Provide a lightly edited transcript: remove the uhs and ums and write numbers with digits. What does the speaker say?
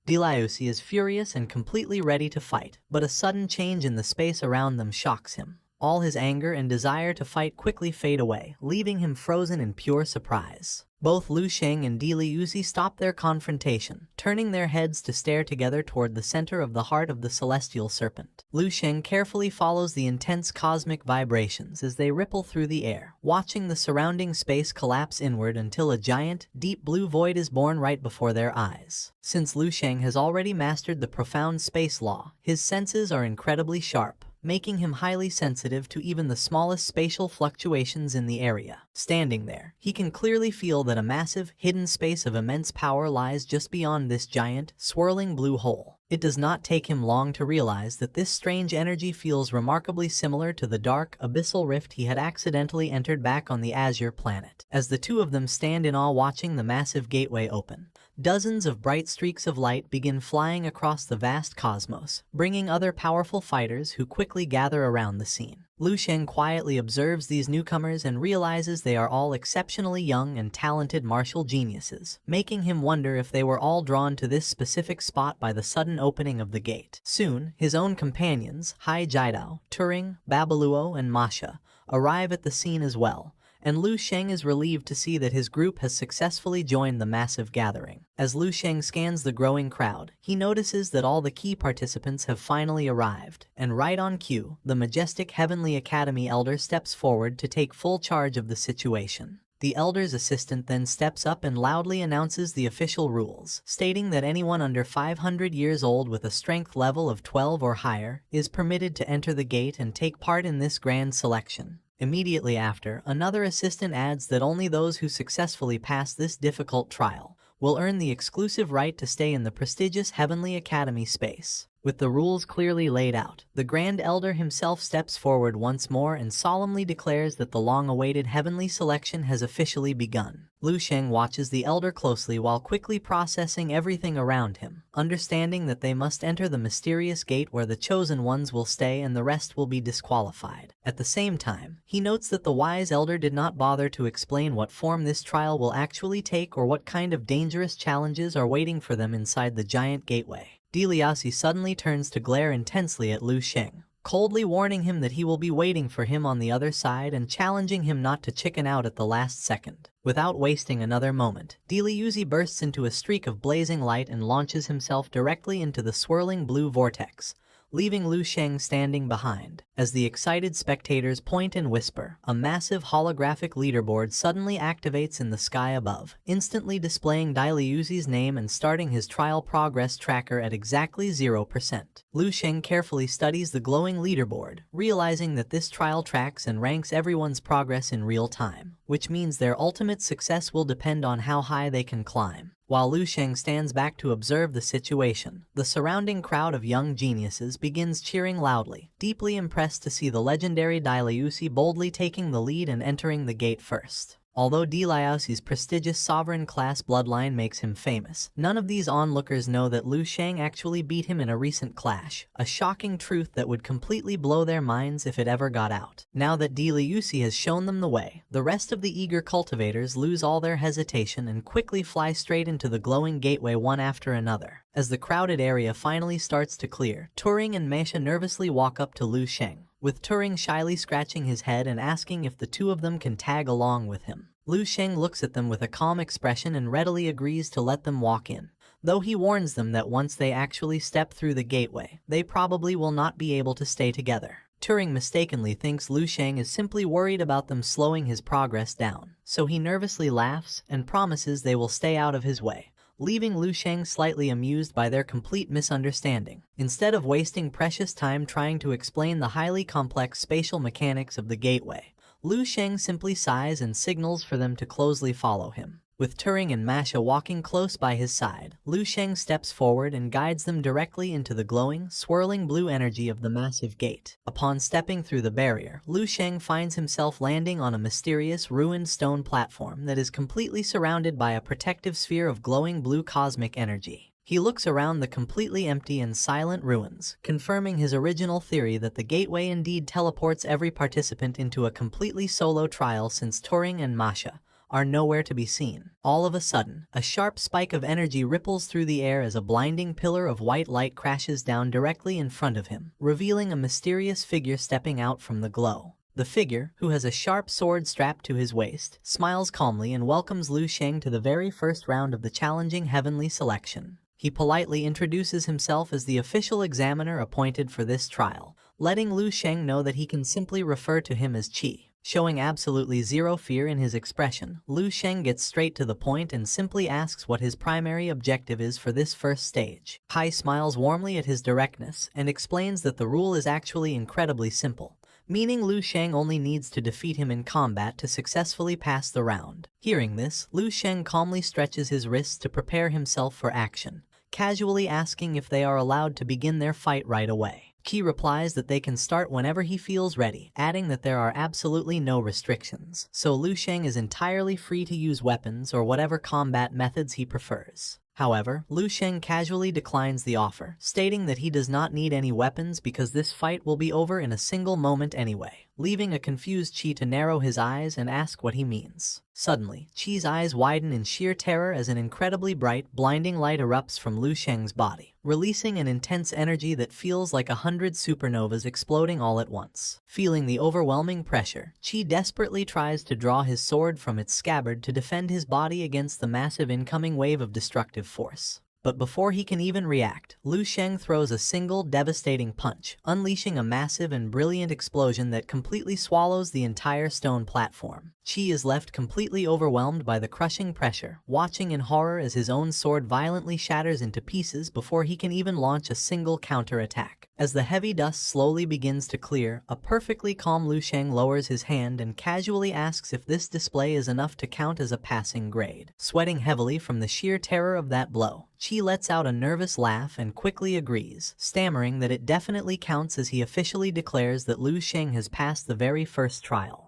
Deleuze is furious and completely ready to fight, but a sudden change in the space around them shocks him. All his anger and desire to fight quickly fade away, leaving him frozen in pure surprise. Both Lu Sheng and Deleuze stop their confrontation, turning their heads to stare together toward the center of the heart of the celestial serpent. Lu Sheng carefully follows the intense cosmic vibrations as they ripple through the air, watching the surrounding space collapse inward until a giant, deep blue void is born right before their eyes. Since Lu Sheng has already mastered the profound space law, his senses are incredibly sharp, making him highly sensitive to even the smallest spatial fluctuations in the area. Standing there, he can clearly feel that a massive, hidden space of immense power lies just beyond this giant, swirling blue hole. It does not take him long to realize that this strange energy feels remarkably similar to the dark, abyssal rift he had accidentally entered back on the Azure planet. As the two of them stand in awe watching the massive gateway open, dozens of bright streaks of light begin flying across the vast cosmos, bringing other powerful fighters who quickly gather around the scene. Lu Sheng quietly observes these newcomers and realizes they are all exceptionally young and talented martial geniuses, making him wonder if they were all drawn to this specific spot by the sudden opening of the gate. Soon, his own companions, Hai Jiadao, Turing, Babaluo, and Masha, arrive at the scene as well, and Lu Sheng is relieved to see that his group has successfully joined the massive gathering. As Lu Sheng scans the growing crowd, he notices that all the key participants have finally arrived, and right on cue, the majestic Heavenly Academy elder steps forward to take full charge of the situation. The elder's assistant then steps up and loudly announces the official rules, stating that anyone under 500 years old with a strength level of 12 or higher is permitted to enter the gate and take part in this grand selection. Immediately after, another assistant adds that only those who successfully pass this difficult trial will earn the exclusive right to stay in the prestigious Heavenly Academy space. With the rules clearly laid out, the Grand Elder himself steps forward once more and solemnly declares that the long-awaited heavenly selection has officially begun. Lu Sheng watches the Elder closely while quickly processing everything around him, understanding that they must enter the mysterious gate where the chosen ones will stay and the rest will be disqualified. At the same time, he notes that the wise Elder did not bother to explain what form this trial will actually take or what kind of dangerous challenges are waiting for them inside the giant gateway. Deleuze suddenly turns to glare intensely at Lu Sheng, coldly warning him that he will be waiting for him on the other side and challenging him not to chicken out at the last second. Without wasting another moment, Deleuze bursts into a streak of blazing light and launches himself directly into the swirling blue vortex, leaving Lu Sheng standing behind. As the excited spectators point and whisper, a massive holographic leaderboard suddenly activates in the sky above, instantly displaying Deleuze's name and starting his trial progress tracker at exactly 0%. Lu Sheng carefully studies the glowing leaderboard, realizing that this trial tracks and ranks everyone's progress in real time, which means their ultimate success will depend on how high they can climb. While Lu Sheng stands back to observe the situation, the surrounding crowd of young geniuses begins cheering loudly, deeply impressed to see the legendary Deleuze boldly taking the lead and entering the gate first. Although Deleuze's prestigious sovereign-class bloodline makes him famous, none of these onlookers know that Lu Sheng actually beat him in a recent clash, a shocking truth that would completely blow their minds if it ever got out. Now that Deleuze has shown them the way, the rest of the eager cultivators lose all their hesitation and quickly fly straight into the glowing gateway one after another. As the crowded area finally starts to clear, Turing and Masha nervously walk up to Lu Sheng, with Turing shyly scratching his head and asking if the two of them can tag along with him. Lu Sheng looks at them with a calm expression and readily agrees to let them walk in, though he warns them that once they actually step through the gateway, they probably will not be able to stay together. Turing mistakenly thinks Lu Sheng is simply worried about them slowing his progress down, so he nervously laughs and promises they will stay out of his way, leaving Lu Sheng slightly amused by their complete misunderstanding. Instead of wasting precious time trying to explain the highly complex spatial mechanics of the gateway, Lu Sheng simply sighs and signals for them to closely follow him. With Turing and Masha walking close by his side, Lu Sheng steps forward and guides them directly into the glowing, swirling blue energy of the massive gate. Upon stepping through the barrier, Lu Sheng finds himself landing on a mysterious, ruined stone platform that is completely surrounded by a protective sphere of glowing blue cosmic energy. He looks around the completely empty and silent ruins, confirming his original theory that the gateway indeed teleports every participant into a completely solo trial since Turing and Masha, are nowhere to be seen. All of a sudden, a sharp spike of energy ripples through the air as a blinding pillar of white light crashes down directly in front of him, revealing a mysterious figure stepping out from the glow. The figure, who has a sharp sword strapped to his waist, smiles calmly and welcomes Lu Sheng to the very first round of the challenging heavenly selection. He politely introduces himself as the official examiner appointed for this trial, letting Lu Sheng know that he can simply refer to him as Qi. Showing absolutely zero fear in his expression, Lu Sheng gets straight to the point and simply asks what his primary objective is for this first stage. Hai smiles warmly at his directness and explains that the rule is actually incredibly simple, meaning Lu Sheng only needs to defeat him in combat to successfully pass the round. Hearing this, Lu Sheng calmly stretches his wrists to prepare himself for action, casually asking if they are allowed to begin their fight right away. Qi replies that they can start whenever he feels ready, adding that there are absolutely no restrictions, so Lu Sheng is entirely free to use weapons or whatever combat methods he prefers. However, Lu Sheng casually declines the offer, stating that he does not need any weapons because this fight will be over in a single moment anyway, leaving a confused Qi to narrow his eyes and ask what he means. Suddenly, Qi's eyes widen in sheer terror as an incredibly bright, blinding light erupts from Lu Sheng's body, releasing an intense energy that feels like 100 supernovas exploding all at once. Feeling the overwhelming pressure, Qi desperately tries to draw his sword from its scabbard to defend his body against the massive incoming wave of destructive force. But before he can even react, Lu Sheng throws a single devastating punch, unleashing a massive and brilliant explosion that completely swallows the entire stone platform. Qi is left completely overwhelmed by the crushing pressure, watching in horror as his own sword violently shatters into pieces before he can even launch a single counterattack. As the heavy dust slowly begins to clear, a perfectly calm Lu Sheng lowers his hand and casually asks if this display is enough to count as a passing grade. Sweating heavily from the sheer terror of that blow, Qi lets out a nervous laugh and quickly agrees, stammering that it definitely counts as he officially declares that Lu Sheng has passed the very first trial.